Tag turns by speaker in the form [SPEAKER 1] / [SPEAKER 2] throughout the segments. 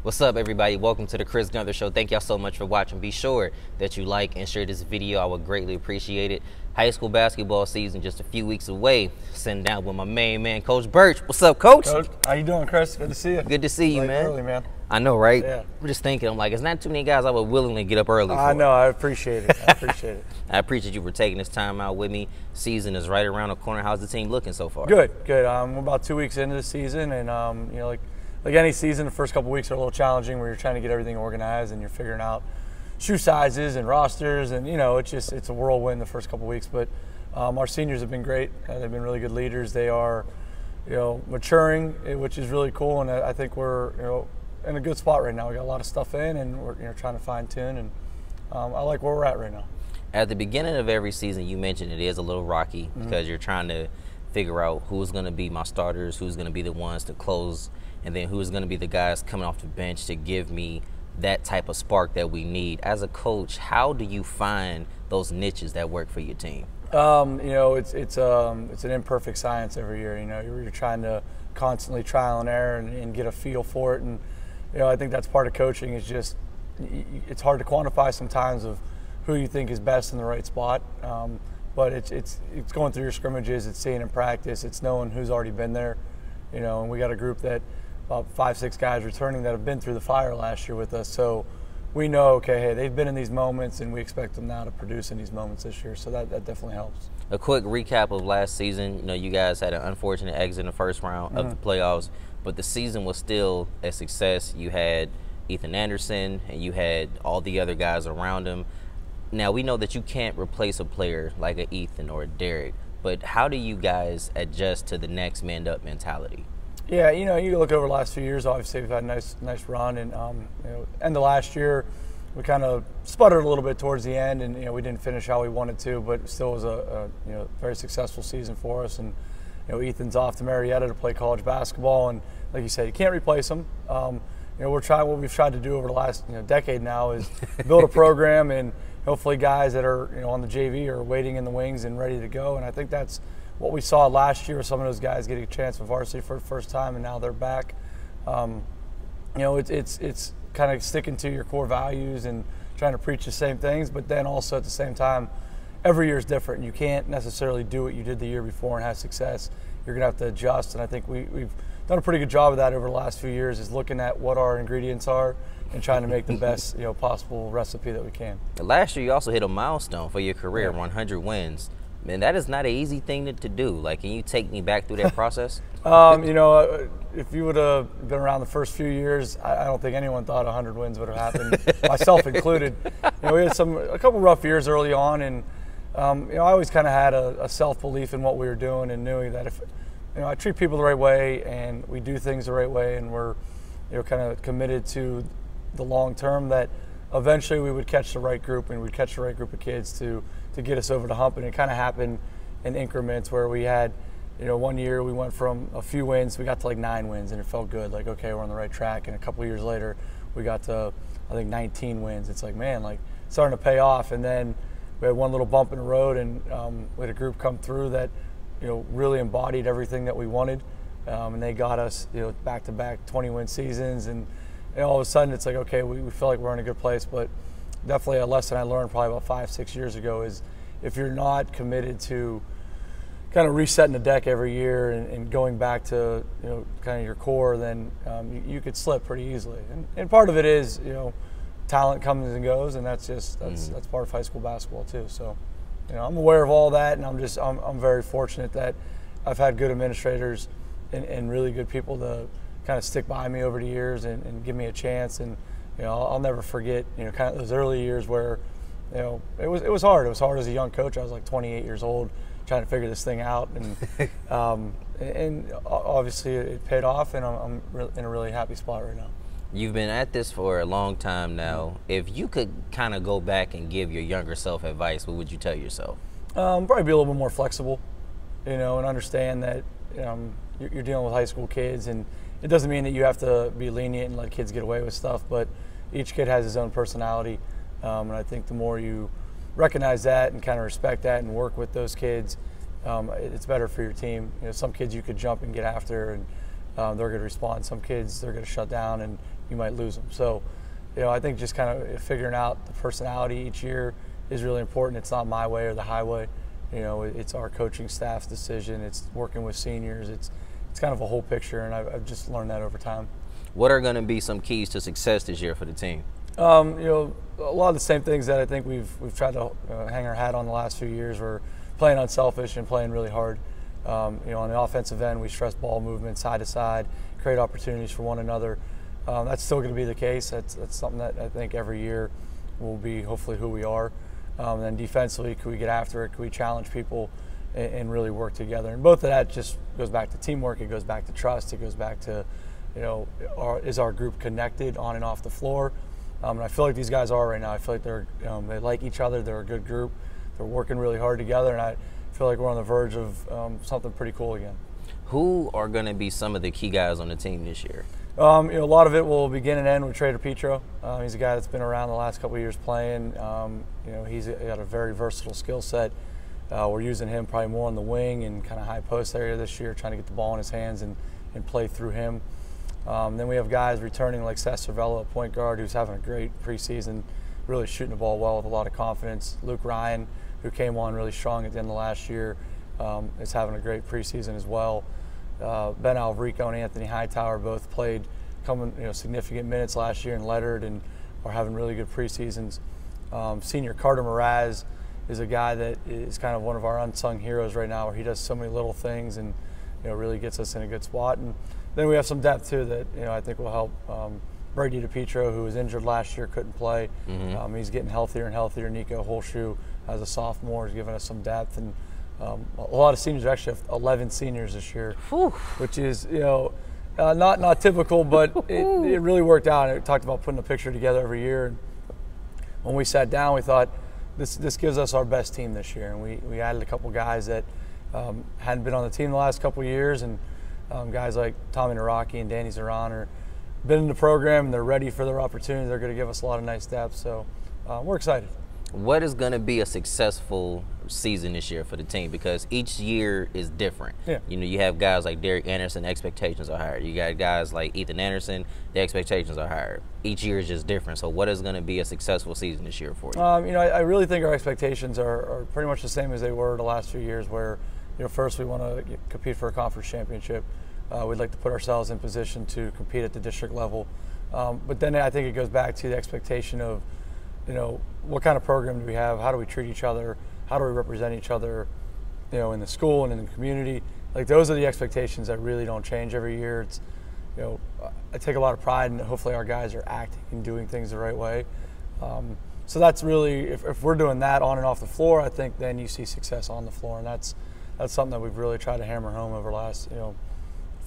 [SPEAKER 1] What's up, everybody? Welcome to the Chris Gunther Show. Thank y'all so much for watching. Be sure that you like and share this video. I would greatly appreciate it. High school basketball season just a few weeks away. Sitting down with my main man, Coach Birch. What's up, Coach?
[SPEAKER 2] Coach, how you doing, Chris? Good to see you.
[SPEAKER 1] Good to see you,
[SPEAKER 2] Late
[SPEAKER 1] man.
[SPEAKER 2] Early, man.
[SPEAKER 1] I know, right?
[SPEAKER 2] Yeah.
[SPEAKER 1] I'm just thinking, I'm like, it's not too many guys I would willingly get up early for.
[SPEAKER 2] I know. I appreciate it. I appreciate it.
[SPEAKER 1] I appreciate you for taking this time out with me. Season is right around the corner. How's the team looking so far?
[SPEAKER 2] Good, good. We're about 2 weeks into the season, and you know, like any season, the first couple weeks are a little challenging where you're trying to get everything organized and you're figuring out shoe sizes and rosters, and you know, it's a whirlwind the first couple weeks. But our seniors have been great. They've been really good leaders. They are, you know, maturing, which is really cool, and I think we're, you know, in a good spot right now. We got a lot of stuff in, and we're, you know, trying to fine tune, and I like where we're at right now.
[SPEAKER 1] At the beginning of every season, you mentioned it is a little rocky because you're trying to figure out who's going to be my starters, who's going to be the ones to close, and then who's going to be the guys coming off the bench to give me that type of spark that we need. As a coach, how do you find those niches that work for your team?
[SPEAKER 2] You know, it's an imperfect science every year. You know, you're trying to constantly trial and error and get a feel for it, and you know, I think that's part of coaching. Is just it's hard to quantify sometimes of who you think is best in the right spot. But it's going through your scrimmages, it's seeing in practice, it's knowing who's already been there. You know, and we got a group that about 5-6 guys returning that have been through the fire last year with us. So we know, okay, hey, they've been in these moments, and we expect them now to produce in these moments this year. So that definitely helps.
[SPEAKER 1] A quick recap of last season. You know, you guys had an unfortunate exit in the first round of the playoffs, but the season was still a success. You had Ethan Anderson, and you had all the other guys around him. Now, we know that you can't replace a player like a Ethan or a Derek, but how do you guys adjust to the next man up mentality?
[SPEAKER 2] Yeah, you know, you look over the last few years, obviously we've had a nice run, and you know, end of last year, we kind of sputtered a little bit towards the end, and you know, we didn't finish how we wanted to, but it still was a you know, very successful season for us. And you know, Ethan's off to Marietta to play college basketball, and like you said, you can't replace him. You know, what we've tried to do over the last, you know, decade now is build a program, and hopefully guys that are, you know, on the JV are waiting in the wings and ready to go. And I think that's what we saw last year with some of those guys getting a chance for varsity for the first time, and now they're back. You know, it's kind of sticking to your core values and trying to preach the same things, but then also at the same time, every year is different. You can't necessarily do what you did the year before and have success. You're going to have to adjust, and I think we've done a pretty good job of that over the last few years, is looking at what our ingredients are and trying to make the best, you know, possible recipe that we can.
[SPEAKER 1] Last year, you also hit a milestone for your career, 100 wins. Man, that is not an easy thing to do. Like, can you take me back through that process?
[SPEAKER 2] You know, if you would have been around the first few years, I don't think anyone thought 100 wins would have happened, myself included. You know, we had a couple rough years early on, and you know, I always kind of had a self-belief in what we were doing, and knowing that if, you know, I treat people the right way and we do things the right way, and we're, you know, kind of committed to the long term, that eventually we would catch the right group, and we'd catch the right group of kids to get us over the hump. And it kind of happened in increments where we had, you know, one year we went from a few wins, we got to like 9 wins, and it felt good. Like, okay, we're on the right track. And a couple of years later, we got to, I think, 19 wins. It's like, man, like, starting to pay off. And then we had one little bump in the road, and we had a group come through that, you know, really embodied everything that we wanted. And they got us, you know, back-to-back 20-win seasons. And you know, all of a sudden, it's like, okay, we feel like we're in a good place. But definitely a lesson I learned probably about 5-6 years ago is, if you're not committed to kind of resetting the deck every year and going back to, you know, kind of your core, then you could slip pretty easily. And part of it is, you know, talent comes and goes, and that's part of high school basketball too. So, you know, I'm aware of all that, and I'm very fortunate that I've had good administrators and really good people to kind of stick by me over the years and give me a chance. And you know, I'll never forget, you know, kind of those early years where, you know, it was hard. It was hard as a young coach. I was like 28 years old, trying to figure this thing out, and obviously it paid off, and I'm in a really happy spot right now.
[SPEAKER 1] You've been at this for a long time now. If you could kind of go back and give your younger self advice, what would you tell yourself?
[SPEAKER 2] Probably be a little bit more flexible, you know, and understand that you're dealing with high school kids, and it doesn't mean that you have to be lenient and let kids get away with stuff, but each kid has his own personality. And I think the more you recognize that and kind of respect that and work with those kids, it's better for your team. You know, some kids you could jump and get after, and they're going to respond. Some kids, they're going to shut down, and you might lose them. So, I think just kind of figuring out the personality each year is really important. It's not my way or the highway. It's our coaching staff's decision. It's working with seniors. It's kind of a whole picture, and I've just learned that over time.
[SPEAKER 1] What are going to be some keys to success this year for the team?
[SPEAKER 2] A lot of the same things that I think we've tried to hang our hat on the last few years. We're playing unselfish and playing really hard. On the offensive end, we stress ball movement side to side, create opportunities for one another. That's still going to be the case. That's something that I think every year will be hopefully who we are. And then defensively, can we get after it? Can we challenge people and really work together? And both of that just goes back to teamwork. It goes back to trust. It goes back to, is our group connected on and off the floor? And I feel like these guys are right now. I feel like they're, they like each other. They're a good group. They're working really hard together, and I feel like we're on the verge of something pretty cool again.
[SPEAKER 1] Who are going to be some of the key guys on the team this year?
[SPEAKER 2] A lot of it will begin and end with Trader Petro. He's a guy that's been around the last couple of years playing. He's got a very versatile skill set. We're using him probably more on the wing and kind of high post area this year, trying to get the ball in his hands and play through him. Then we have guys returning like Seth Cervello at point guard, who's having a great preseason, really shooting the ball well with a lot of confidence. Luke Ryan, who came on really strong at the end of last year, is having a great preseason as well. Ben Alvarico and Anthony Hightower both played significant minutes last year in Leonard and are having really good preseasons. Senior Carter Mraz is a guy that is kind of one of our unsung heroes right now, where he does so many little things and really gets us in a good spot. And then we have some depth too that I think will help. Brady DiPietro, who was injured last year, couldn't play. Mm-hmm. He's getting healthier and healthier. Nico Holshoe, as a sophomore, is giving us some depth, and a lot of seniors. Actually have 11 seniors this year, which is not typical, but it really worked out. And it talked about putting a picture together every year. And when we sat down, we thought this gives us our best team this year, and we added a couple guys that hadn't been on the team the last couple of years, and guys like Tommy Naraki and Danny Zaran are been in the program, and they're ready for their opportunity. They're going to give us a lot of nice depth, so we're excited.
[SPEAKER 1] What is going to be a successful season this year for the team? Because each year is different.
[SPEAKER 2] Yeah.
[SPEAKER 1] You have guys like Derek Anderson, expectations are higher. You got guys like Ethan Anderson, the expectations are higher. Each year is just different. So what is going to be a successful season this year for you?
[SPEAKER 2] I really think our expectations are pretty much the same as they were the last few years, where first we want to compete for a conference championship. We'd like to put ourselves in position to compete at the district level. But then I think it goes back to the expectation of, what kind of program do we have? How do we treat each other? How do we represent each other, in the school and in the community? Like, those are the expectations that really don't change every year. It's, I take a lot of pride in hopefully our guys are acting and doing things the right way. So that's really, if we're doing that on and off the floor, I think then you see success on the floor. And that's something that we've really tried to hammer home over the last,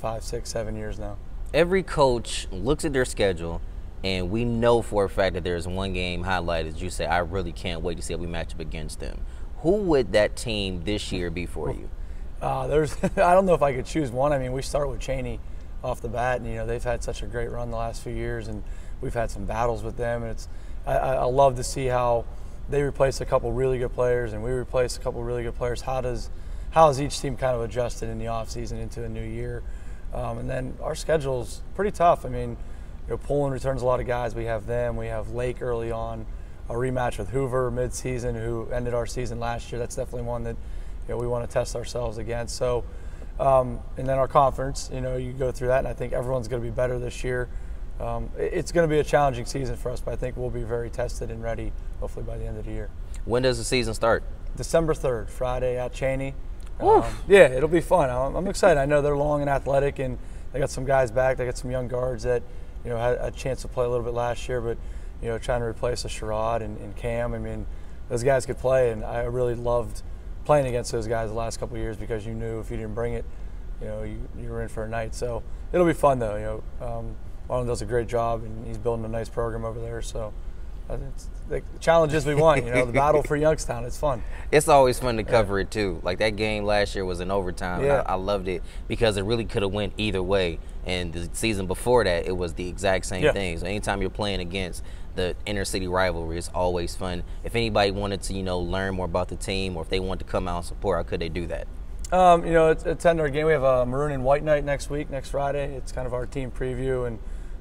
[SPEAKER 2] 5, 6, 7 years now.
[SPEAKER 1] Every coach looks at their schedule, and we know for a fact that there's one game highlighted that you say, I really can't wait to see how we match up against them. Who would that team this year be for you?
[SPEAKER 2] I don't know if I could choose one. I mean, we start with Cheney off the bat, and they've had such a great run the last few years, and we've had some battles with them. And I love to see how they replace a couple really good players, and we replace a couple really good players. How has each team kind of adjusted in the offseason into a new year? And then our schedule's pretty tough. I mean, Poland returns a lot of guys. We have them. We have Lake early on, a rematch with Hoover mid-season, who ended our season last year. That's definitely one that we want to test ourselves against. So, and then our conference, you go through that, and I think everyone's going to be better this year. It's going to be a challenging season for us, but I think we'll be very tested and ready, hopefully by the end of the year.
[SPEAKER 1] When does the season start?
[SPEAKER 2] December 3rd, Friday at Cheney. Yeah, it'll be fun. I'm excited. I know they're long and athletic, and they got some guys back. They got some young guards that had a chance to play a little bit last year, but trying to replace a Sherrod and Cam. I mean, those guys could play, and I really loved playing against those guys the last couple of years, because you knew if you didn't bring it, you were in for a night. So it'll be fun though. Marlon does a great job, and he's building a nice program over there. So it's the challenges we want, the battle for Youngstown. It's fun.
[SPEAKER 1] It's always fun to cover it too. Like, that game last year was in overtime.
[SPEAKER 2] Yeah.
[SPEAKER 1] I loved it because it really could have went either way. And the season before that, it was the exact same thing. So anytime you're playing against the inner city rivalry, it's always fun. If anybody wanted to, learn more about the team, or if they want to come out and support, how could they do that?
[SPEAKER 2] Attend our game. We have a Maroon and White night next Friday. It's kind of our team preview, and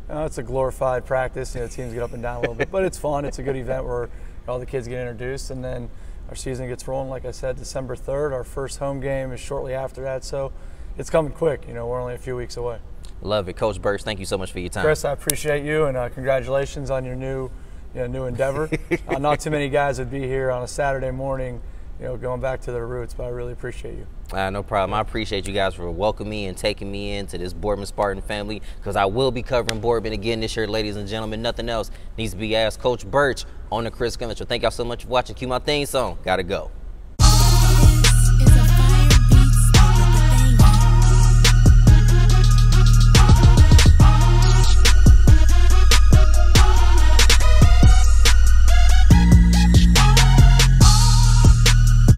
[SPEAKER 2] It's a glorified practice. Teams get up and down a little bit, but it's fun. It's a good event where all the kids get introduced, and then our season gets rolling. Like I said, December 3rd. Our first home game is shortly after that, so it's coming quick. We're only a few weeks away.
[SPEAKER 1] Love it. Coach Burch, thank you so much for your time.
[SPEAKER 2] Chris, I appreciate you, and congratulations on your new endeavor. Not too many guys would be here on a Saturday morning, going back to their roots, but I really appreciate you.
[SPEAKER 1] No problem. I appreciate you guys for welcoming me and taking me into this Boardman Spartan family, because I will be covering Boardman again this year, ladies and gentlemen. Nothing else needs to be asked. Coach Burch on the Chris Gunn Show. Thank y'all so much for watching. Cue my theme song. Gotta go.